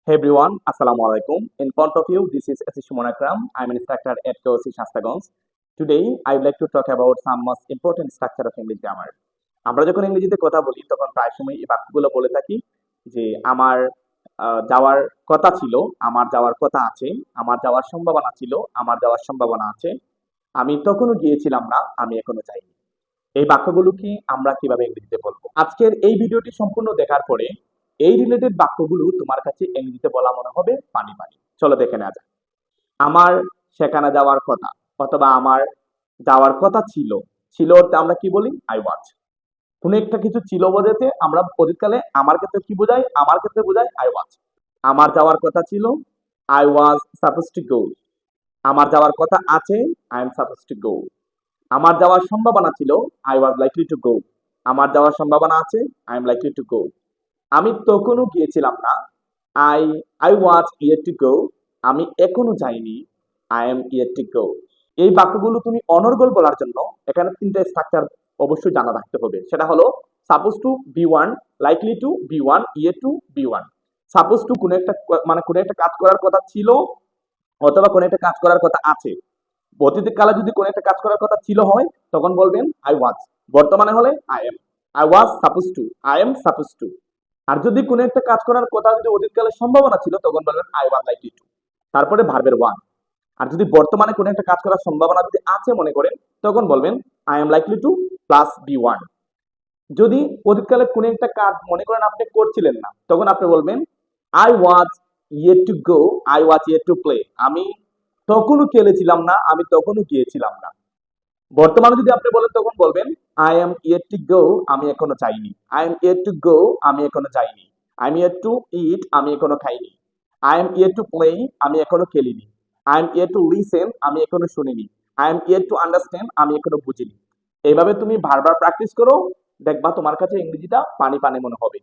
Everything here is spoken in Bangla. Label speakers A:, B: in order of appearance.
A: Hey everyone, Assalamu alaikum. In front of you, this is Ashish Monakram. I'm an instructor at KOC Shastagonj. Today, I would like to talk about some most important structure of English grammar. আমরা যখন ইংরেজিতে কথা বলি তখন প্রায় সময় এই বাক্যগুলো বলে থাকি যে আমার যাওয়ার কথা ছিল, আমার যাওয়ার কথা আছে, আমার যাওয়ার সম্ভাবনা ছিল, আমার যাওয়ার সম্ভাবনা আছে, আমি তখনও গিয়েছিলাম না, আমি এখনো যাইনি। এই বাক্যগুলো কি আমরা কিভাবে ইংরেজিতে বলবো? আজকের এই ভিডিওটি সম্পূর্ণ দেখার পরে এই রিলেটেড বাক্যগুলো তোমার কাছে ইংরেজিতে বলা মনে হবে পানি পানি। চলো দেখে নেওয়া যাক। আমার সেখানে যাওয়ার কথা অথবা আমার যাওয়ার কথা ছিল। ছিল অর্থে আমরা কি বলি? I was. কোন একটা কিছু ছিল বোঝাতে আমরা অতীতকালে আমার ক্ষেত্রে কি বোঝাই? আমার ক্ষেত্রে বোঝাই আই ওয়াজ। আমার যাওয়ার কথা ছিল, I was suppose to go. আমার যাওয়ার কথা আছে, I am suppose to go. আমার যাওয়ার সম্ভাবনা ছিল, I was likely to go. আমার যাওয়ার সম্ভাবনা আছে, I am likely two go. আমি তখনও গিয়েছিলাম না, I I was yet to go. আমি এখনো যাইনি, আই এম ইয়েট টু গো। এই বাক্যগুলো তুমি অনর্গল বলার জন্য এখানে তিনটা স্ট্রাকচার অবশ্যই জানা রাখতে হবে। সেটা হলো suppose to be one, likely to be one, yet to be one. Suppose to কোনো একটা কোনো একটা কাজ করার কথা ছিল অথবা কোনো একটা কাজ করার কথা আছে। অতীত কালে যদি কোনো একটা কাজ করার কথা ছিল হয় তখন বলবেন আই ওয়াজ। বর্তমানে হলে I am. I was suppose to, I am suppose to. আর যদি কোনো একটা কাজ করার কথা যদি অতীতকালে সম্ভাবনা ছিল তখন বলবেন আই ওয়াজ লাইকলি টু, তারপরে ভার্বের ওয়ান। আর যদি বর্তমানে কোনো একটা কাজ করার সম্ভাবনা যদি আছে মনে করেন তখন বলবেন I am likely to plus be one. যদি অতীতকালে কোনো একটা কাজ মনে করেন আপনি করছিলেন না তখন আপনি বলবেন I was yet to go, I was yet to play. আমি তখনও খেলেছিলাম না, আমি তখনও গিয়েছিলাম না। বর্তমানে যদি আপনি বলেন তখন বলবেন I am yet to go, আমি এখনো যাইনি। I am yet to go, আমি এখনো যাইনি। I am yet to eat, আমি এখনো খাইনি। I am yet to play, আমি এখনো খেলিনি। I am yet to listen, আমি এখনো শুনিনি। I am yet to understand, আমি এখনো বুঝিনি। এইভাবে তুমি বারবার প্র্যাকটিস করো, দেখবা তোমার কাছে ইংরেজিটা পানি পানি মনে হবে।